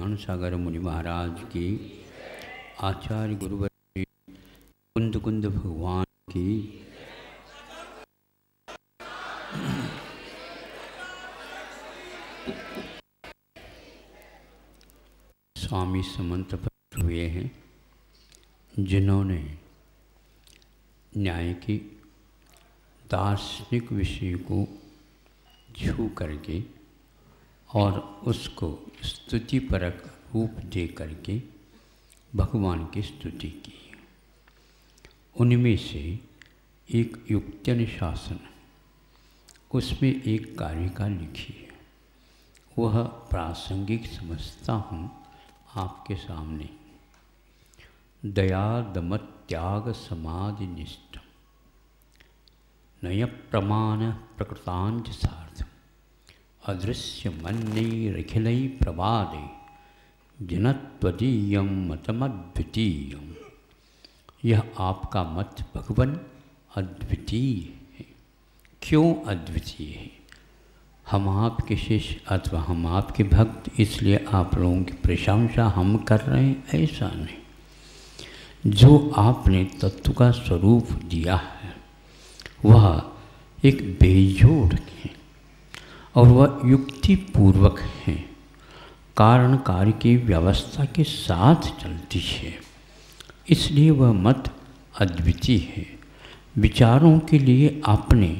ज्ञान सागर मुनि महाराज की, आचार्य गुरुवर कुंद कुंद भगवान की, स्वामी समंत पर हुए हैं जिन्होंने न्याय की दार्शनिक विषय को छू करके और उसको स्तुतिपरक रूप दे करके भगवान की स्तुति की। उनमें से एक युक्त्यनुशासन, उसमें एक कारिका लिखी है, वह प्रासंगिक समझता हूँ आपके सामने। दया दमत त्याग समाधि निष्ठम नय प्रमाण प्रकृतांच सार्धम अदृश्य मन्यैरखिलै प्रवादे जनत्वदीयं मतमद्वितीयम्। यह आपका मत भगवन अद्वितीय है। क्यों अद्वितीय है? हम आपके शिष्य अथवा हम आपके भक्त, इसलिए आप लोगों की प्रशंसा हम कर रहे हैं, ऐसा नहीं। जो आपने तत्व का स्वरूप दिया है वह एक बेजोड़ है और वह युक्ति पूर्वक है, कारण कार्य की व्यवस्था के साथ चलती है, इसलिए वह मत अद्वितीय है। विचारों के लिए आपने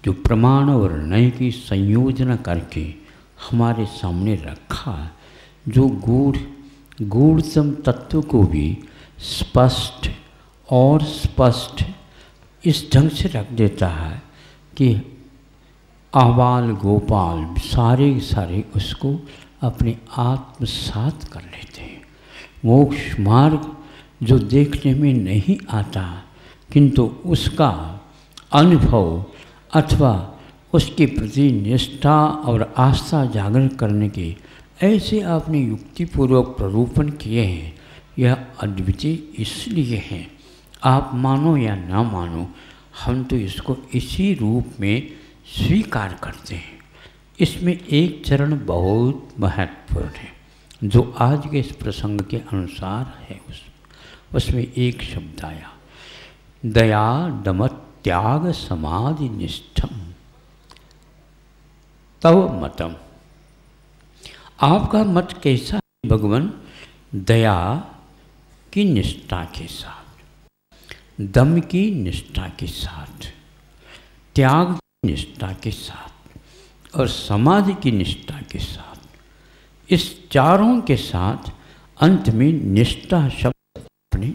जो प्रमाण और नय की संयोजन करके हमारे सामने रखा, जो गूढ़तम तत्व को भी स्पष्ट और स्पष्ट इस ढंग से रख देता है कि आबाल गोपाल सारे उसको अपने आत्मसात कर लेते हैं। मोक्ष मार्ग जो देखने में नहीं आता, किंतु उसका अनुभव अथवा उसके प्रति निष्ठा और आस्था जागरण करने के ऐसे आपने युक्तिपूर्वक प्ररूपण किए हैं। यह अद्वितीय इसलिए है, आप मानो या ना मानो, हम तो इसको इसी रूप में स्वीकार करते हैं। इसमें एक चरण बहुत महत्वपूर्ण है जो आज के इस प्रसंग के अनुसार है। उसमें एक शब्द आया, दया दमत त्याग समाधि निष्ठम तव मतम। आपका मत कैसा है भगवान? दया की निष्ठा के साथ, दम की निष्ठा के साथ, त्याग की निष्ठा के साथ और समाधि की निष्ठा के साथ, इस चारों के साथ अंत में निष्ठा शब्द अपने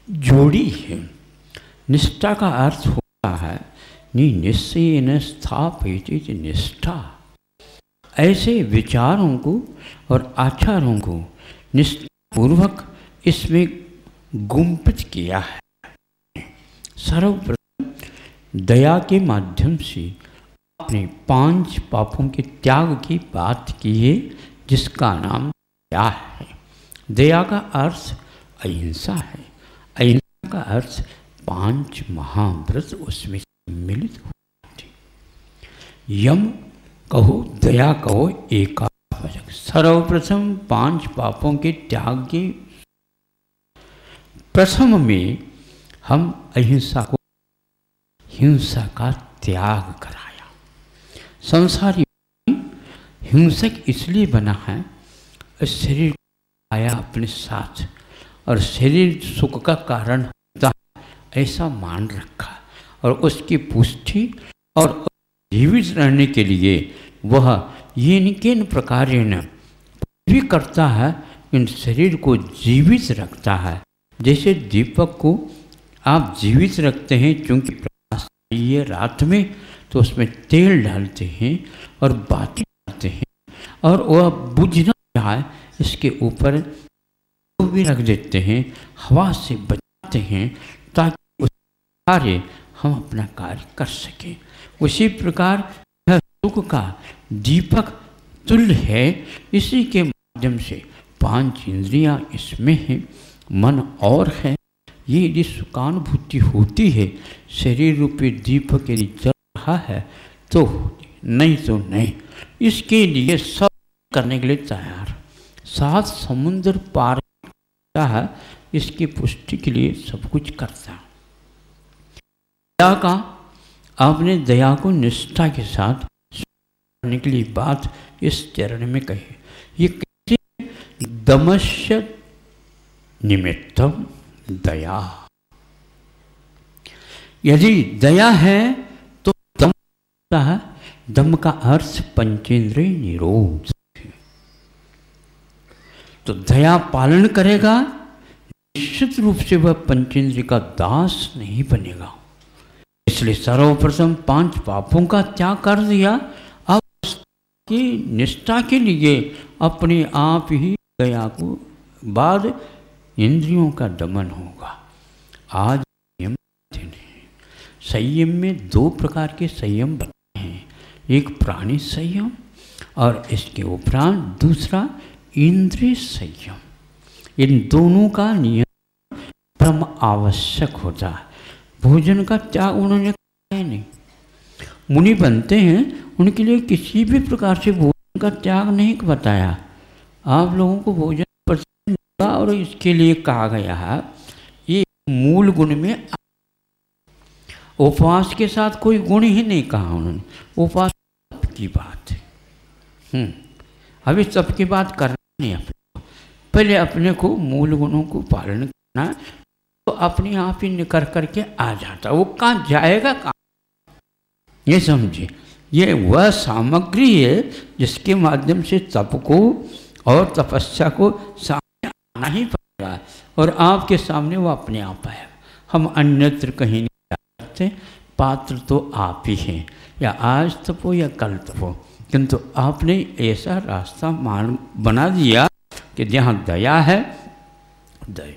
जोड़ी है। निष्ठा का अर्थ होता है निश्चयेन स्थापयति निष्ठा। ऐसे विचारों को और आचारों को निष्ठापूर्वक इसमें गुंपित किया है। सर्वप्रथम दया के माध्यम से आपने 5 पापों के त्याग की बात की है, जिसका नाम दया है। दया का अर्थ अहिंसा है। अहिंसा का अर्थ 5 महाव्रत उसमें सम्मिलित होते। यम कहो, दया कहो, एकावचक। सर्वप्रथम 5 पापों के त्याग के प्रथम में हम अहिंसा को, हिंसा का त्याग कराया। संसारी हिंसक इसलिए बना है, शरीर आया अपने साथ और शरीर सुख का कारण होता है, ऐसा मान रखा और उसकी पुष्टि और जीवित रहने के लिए वह ये किन प्रकार भी करता है, इन शरीर को जीवित रखता है। जैसे दीपक को आप जीवित रखते हैं, क्योंकि प्रकाश चाहिए रात में, तो उसमें तेल डालते हैं और बाती डालते हैं और वह बुझ ना जाए इसके ऊपर भी रख देते हैं, हवा से बचाते हैं ताकि उस कार्य हम अपना कार्य कर सकें। उसी प्रकार यह सुख का दीपक तुल्य है। इसी के माध्यम से 5 इंद्रियां इसमें हैं, मन और है। ये यदि सुखानुभूति होती है, शरीर रूपी दीपक यदि जल रहा है तो नहीं तो नहीं। इसके लिए सब करने के लिए तैयार। सात समुद्र पार करता है, इसकी पुष्टि के लिए सब कुछ करता है। दया का आपने दया को निष्ठा के साथ करने के लिए बात इस चरण में कही। ये कैसे? दमस्य निमित्तम दया। यदि दया है तो दम होता है। दम का अर्थ पंचेंद्रिय निरोध। तो दया पालन करेगा, निश्चित रूप से वह पंचेंद्रिय का दास नहीं बनेगा। इसलिए सर्वप्रथम 5 पापों का त्याग कर दिया। अब उसकी निष्ठा के लिए अपने आप ही दया को बाद इंद्रियों का दमन होगा। आज संयम दिन है। संयम में 2 प्रकार के संयम बताए हैं, एक प्राणी संयम और इसके उपरांत दूसरा इंद्रिय संयम। इन दोनों का नियम परम आवश्यक होता है। भोजन का त्याग उन्होंने कहा नहीं। मुनि बनते हैं, उनके लिए किसी भी प्रकार से भोजन का त्याग नहीं बताया। आप लोगों को भोजन पसंद होगा और इसके लिए कहा गया है। ये मूल गुण में उपवास के साथ कोई गुण ही नहीं कहा उन्होंने। उपवास की बात है। अभी सबकी बात करना नहीं, अपने पहले अपने को मूल गुणों को पालन करना, तो अपने आप ही निकल करके आ जाता। वो कहाँ जाएगा, कहाँ? ये समझिए, ये वह सामग्री है जिसके माध्यम से तप को और तपस्या को सामने आना ही पड़ेगा, और आपके सामने वो अपने आप आएगा। हम अन्यत्र कहीं नहीं जा सकते। पात्र तो आप ही हैं, या आज तपो या कल तपो, किंतु आपने ऐसा रास्ता बना दिया कि जहाँ दया है, दया।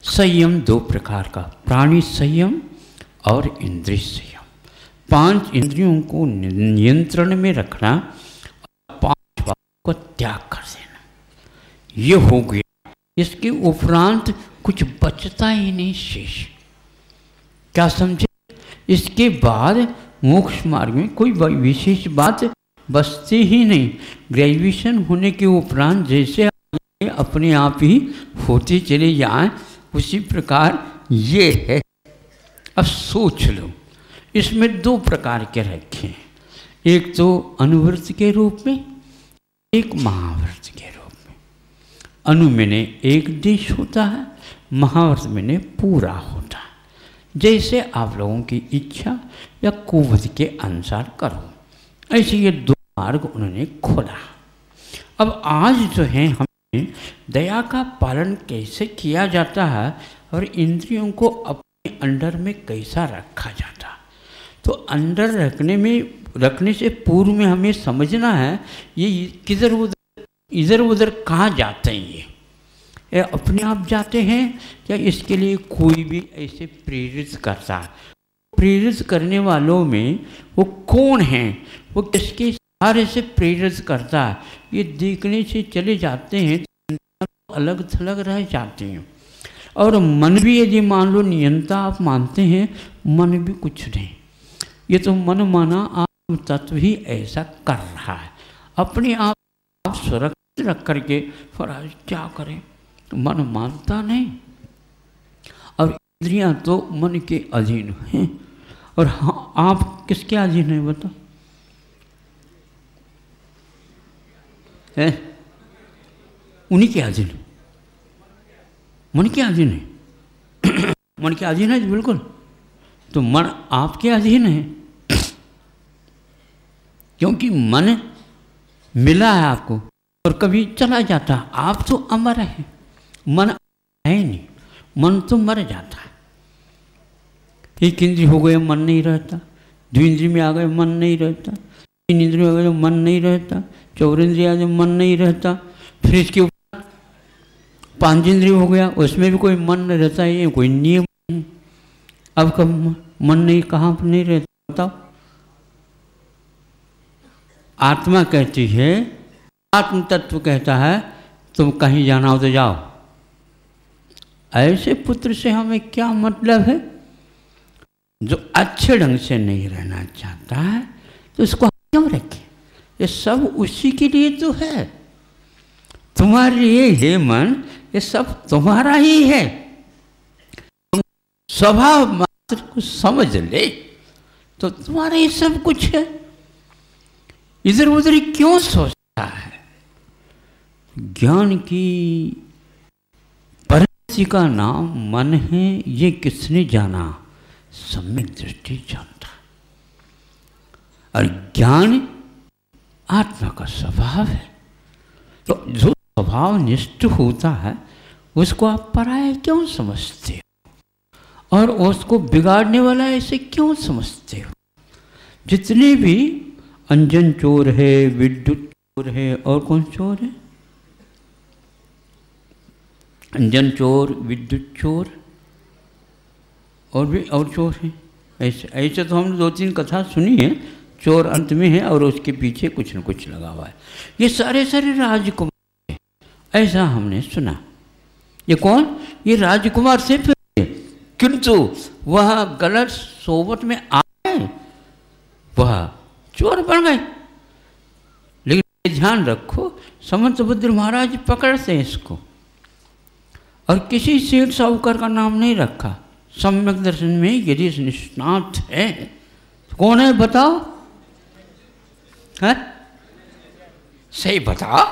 संयम 2 प्रकार का, प्राणी संयम और इंद्रिय संयम। 5 इंद्रियों को नियंत्रण में रखना और 5 पापों को त्याग कर देना, ये हो गया। इसके उपरांत कुछ बचता ही नहीं शेष। क्या समझे? इसके बाद मोक्ष मार्ग में कोई विशेष बात बचती ही नहीं। ग्रेजुएशन होने के उपरांत जैसे अपने आप ही होते चले जाएं, उसी प्रकार ये है। अब सोच लो, इसमें 2 प्रकार के रखे हैं, एक तो अनुव्रत के रूप में, एक महाव्रत के रूप में। अनु में एक देश होता है, महाव्रत में पूरा होता है। जैसे आप लोगों की इच्छा या कुवत के अनुसार करो, ऐसे ये 2 मार्ग उन्होंने खोला। अब आज जो है हमें दया का पालन कैसे किया जाता है और इंद्रियों को अपने अंडर में कैसा रखा जाता है। तो अंडर रखने से पूर्व में हमें समझना है ये किधर उधर इधर उधर कहाँ जाते हैं। ये अपने आप जाते हैं या इसके लिए कोई भी ऐसे प्रेरित करता है? प्रेरित करने वालों में वो कौन है, वो किसके सहारे से प्रेरित करता है, ये देखने से चले जाते हैं तो अलग थलग रह जाते हैं। और मन भी यदि मान लो नियंता आप मानते हैं, मन भी कुछ नहीं। ये तो मन माना आत्म तत्व ही ऐसा कर रहा है। अपने आप सुरक्षित रख करके फिर क्या करें, तो मन मानता नहीं। और इंद्रियां तो मन के अधीन हैं। और हाँ, आप किसके अधीन हैं बता? है उन्हीं के अधीन, मन के अधीन है। मन के अधीन है बिल्कुल। तो मन आपके अधीन है, क्योंकि मन मिला है आपको और कभी चला जाता। आप तो अमर है, मन है नहीं। मन तो मर जाता है। एक इंद्रिय हो गया मन नहीं रहता, 2 इंद्रिय में आ गए मन नहीं रहता, 3 इंद्रिय में आ गए मन नहीं रहता, 4 इंद्रिय आ गए मन नहीं रहता, फिर इसके ऊपर 5 इंद्रिय हो गया, उसमें भी कोई मन नहीं रहता है, कोई नियम नहीं। अब कब मन नहीं, कहाँ पर नहीं रहता बताओ? आत्मा कहती है, आत्म तत्व कहता है तुम कहीं जाना हो तो जाओ। ऐसे पुत्र से हमें क्या मतलब है? जो अच्छे ढंग से नहीं रहना चाहता है तो इसको क्यों रखें? ये सब उसी के लिए तो है। तुम्हारे लिए हे मन ये सब तुम्हारा ही है। तुम स्वभाव मात्र को समझ ले तो तुम्हारा ये सब कुछ है। इधर उधर क्यों सोचता है? ज्ञान की परिणति का नाम मन है, ये किसने जाना? सम्यक दृष्टि जानता। और ज्ञान आत्मा का स्वभाव है। तो जो स्वभाव निष्ठ होता है उसको आप पराया क्यों समझते हो और उसको बिगाड़ने वाला ऐसे क्यों समझते हो? जितने भी अंजन चोर है, विद्युत चोर है, और कौन चोर है? अंजन चोर, विद्युत चोर, और भी और चोर है। ऐसे ऐसे तो हमने 2-3 कथा सुनी है। चोर अंत में है और उसके पीछे कुछ न कुछ लगा हुआ है। ये सारे सारे राजकुमार है, ऐसा हमने सुना। ये कौन? ये राजकुमार से फिर, किंतु वह गलत सोबत में आए, वह चोर बन गए। लेकिन ध्यान रखो, समंतभद्र महाराज पकड़ते हैं इसको, और किसी सेठ साहूकार का नाम नहीं रखा। सम्यक दर्शन में यदि निष्णात है तो कौन है बताओ? है? सही बताओ,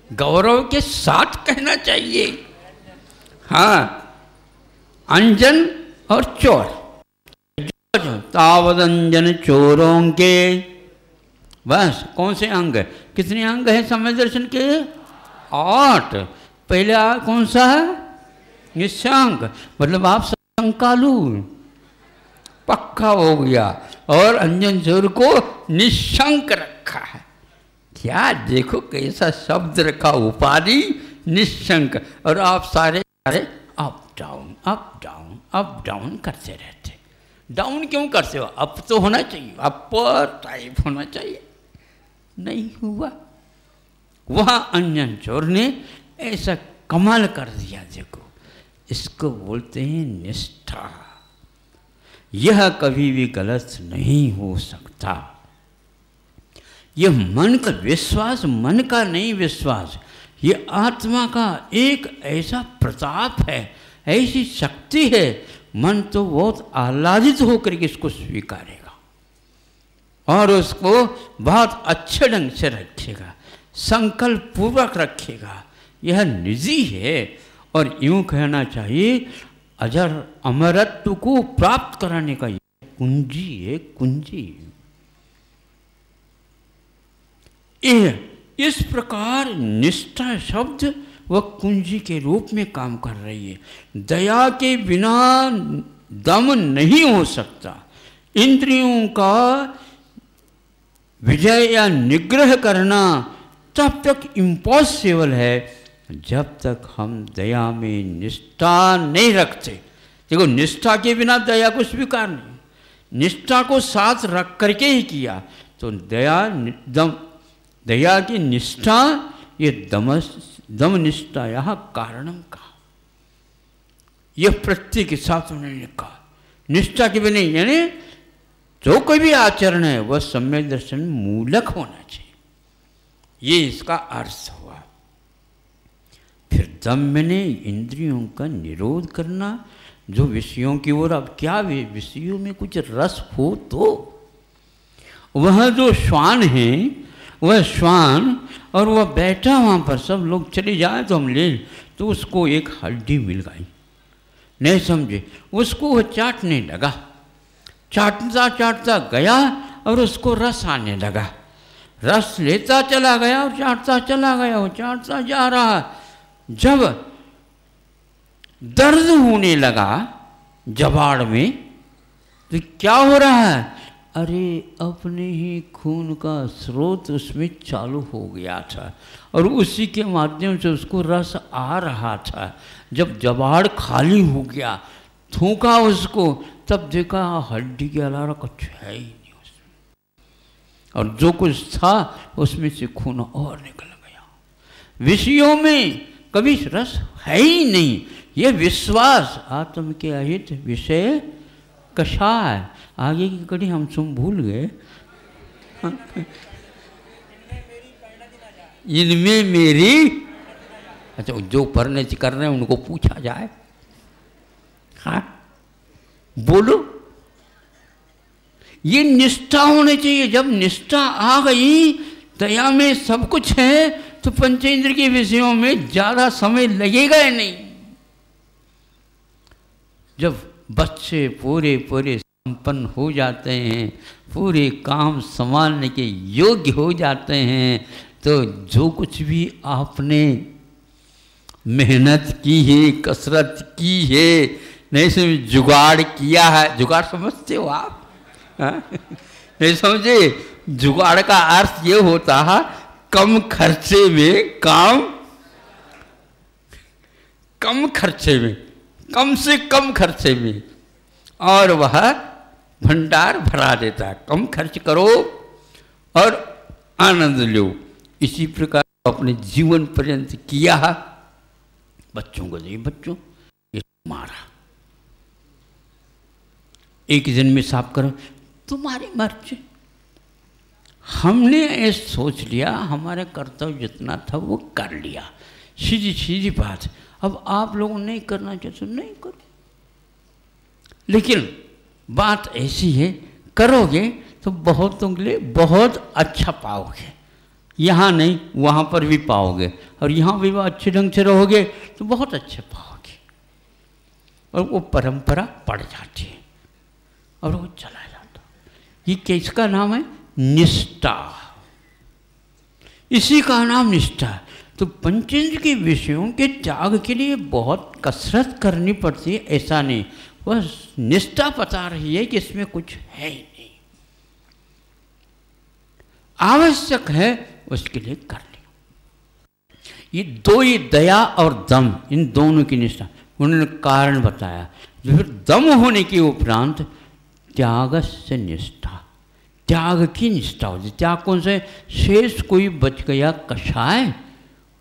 गौरव के साथ कहना चाहिए। हाँ, अंजन और चोर। तावदंजन चोरों के, बस कौन से अंग है? कितने अंग है सम्यक दर्शन के? 8। पहले कौन सा है? निशंक, मतलब आप शंकालु पक्का हो गया, और अंजन चोर को निशंक रखा है। क्या देखो कैसा शब्द रखा, उपाधि निशंक। और आप सारे सारे up down up down up down करते रहते। डाउन क्यों करते हो? अप तो होना चाहिए, अपर टाइप होना चाहिए, नहीं हुआ। वहाँ अंजन चोर ने ऐसा कमाल कर दिया। देखो, इसको बोलते हैं निष्ठा। यह कभी भी गलत नहीं हो सकता। यह मन का विश्वास, मन का नहीं विश्वास, ये आत्मा का एक ऐसा प्रताप है, ऐसी शक्ति है। मन तो बहुत आह्लादित होकर के इसको स्वीकारेगा और उसको बहुत अच्छे ढंग से रखेगा, संकल्प पूर्वक रखेगा। यह निजी है, और यूं कहना चाहिए अजर अमरत्व को प्राप्त कराने का यह कुंजी है, कुंजी। इस प्रकार निष्ठा शब्द वह कुंजी के रूप में काम कर रही है। दया के बिना दम नहीं हो सकता। इंद्रियों का विजय या निग्रह करना तब तक इम्पॉसिबल है जब तक हम दया में निष्ठा नहीं रखते। देखो, निष्ठा के बिना दया को स्वीकार नहीं, निष्ठा को साथ रख करके ही किया तो दया की निष्ठा, ये दम निष्ठा यहाँ कारणम का, यह प्रत्यय के साथ उन्होंने कहा। निष्ठा के बिना यानी जो कोई भी आचरण है वह सम्यक दर्शन मूलक होना चाहिए, ये इसका अर्थ हुआ। फिर दम्य ने इंद्रियों का निरोध करना, जो विषयों की ओर, अब क्या विषयों में कुछ रस हो तो वह जो श्वान है, वह श्वान, और वह बैठा वहाँ पर, सब लोग चले जाए तो हम ले, तो उसको एक हड्डी मिल गई, नहीं समझे, उसको वह चाटने लगा। चाटता चाटता गया और उसको रस आने लगा, रस लेता चला गया और चाटता चला गया, वो चाटता जा रहा। जब दर्द होने लगा जबाड़ में, तो क्या हो रहा है? अरे अपने ही खून का स्रोत उसमें चालू हो गया था और उसी के माध्यम से उसको रस आ रहा था। जब जबाड़ खाली हो गया, थूका उसको, तब देखा हड्डी के अलावा कुछ है ही नहीं उसमें, और जो कुछ था उसमें से खून और निकल गया। विषयों में कभी रस है ही नहीं, ये विश्वास आत्म के अहित विषय कषाय। आगे की कड़ी हम तुम भूल गए। इनमें मेरी। अच्छा, जो पढ़ने से कर रहे हैं उनको पूछा जाए, हाँ बोलो। ये निष्ठा होनी चाहिए। जब निष्ठा आ गई, दया में सब कुछ है, तो पंचेंद्र के विषयों में ज्यादा समय लगेगा ही नहीं। जब बच्चे पूरे पूरे संपन्न हो जाते हैं, पूरे काम संभालने के योग्य हो जाते हैं, तो जो कुछ भी आपने मेहनत की है, कसरत की है, नहीं समझ जुगाड़ किया है, जुगाड़ समझते हो आप? नहीं समझे? जुगाड़ का अर्थ ये होता है कम खर्चे में काम, कम खर्चे में, कम से कम खर्चे में, और वह भंडार भरा देता है। कम खर्च करो और आनंद लो। इसी प्रकार अपने जीवन पर्यंत किया है। बच्चों को देखिए, बच्चों ये तुम्हारा, एक दिन में साफ करो, तुम्हारी मर्जी। हमने ये सोच लिया, हमारे कर्तव्य जितना था वो कर लिया, सीधी सीधी बात। अब आप लोग नहीं करना चाहते तो नहीं करो, लेकिन बात ऐसी है, करोगे तो बहुतों के लिए बहुत अच्छा पाओगे। यहाँ नहीं, वहाँ पर भी पाओगे, और यहाँ भी अच्छे ढंग से रहोगे तो बहुत अच्छे पाओगे। और वो परंपरा पड़ जाती है और वो चला जाता। ये किसका नाम है? निष्ठा। इसी का नाम निष्ठा है। तो पंचेंद्र के विषयों के त्याग के लिए बहुत कसरत करनी पड़ती है, ऐसा नहीं। बस निष्ठा बता रही है कि इसमें कुछ है ही नहीं, आवश्यक है उसके लिए कर लिया। ये दो ही, दया और दम, इन दोनों की निष्ठा उन्होंने कारण बताया। फिर दम होने के उपरांत त्याग से निष्ठा, त्याग की निष्ठा होती। त्याग कौन से? शेष कोई बच गया कषाय,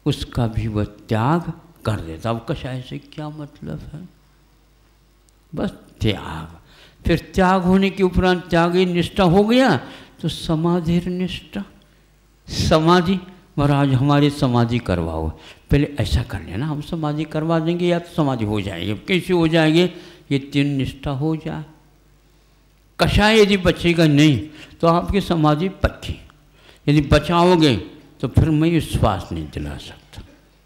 उसका भी वह त्याग कर देता। अब कषाय से क्या मतलब है? बस त्याग। फिर त्याग होने के उपरांत त्यागी निष्ठा हो गया तो समाधि निष्ठा। समाधि, महाराज हमारी समाधि करवाओ। पहले ऐसा कर लेना, हम समाधि करवा देंगे, या तो समाधि हो जाएगी। कैसे हो जाएंगे? ये तीन निष्ठा हो जाए। कषाय यदि बचेगा नहीं तो आपकी समाधि पक्की। यदि बचाओगे तो फिर मैं विश्वास नहीं दिला सकता,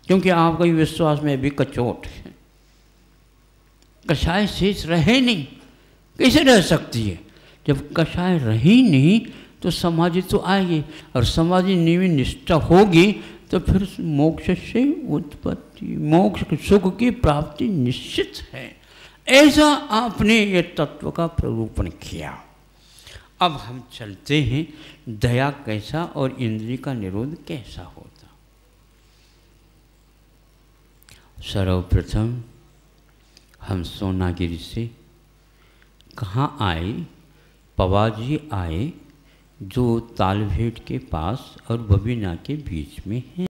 क्योंकि आपका विश्वास में भी कचोट है। कषाय शेष रहे नहीं, कैसे रह सकती है? जब कषाय रही नहीं तो समाधि तो आएगी, और समाधि में निष्ठा होगी तो फिर मोक्ष से उत्पत्ति, मोक्ष सुख की प्राप्ति निश्चित है। ऐसा आपने ये तत्व का प्ररूपण किया। अब हम चलते हैं, दया कैसा और इंद्रिय का निरोध कैसा होता। सर्वप्रथम हम सोनागिरी से कहाँ आए? पवाजी आए, जो तालभेट के पास और बबीना के बीच में है।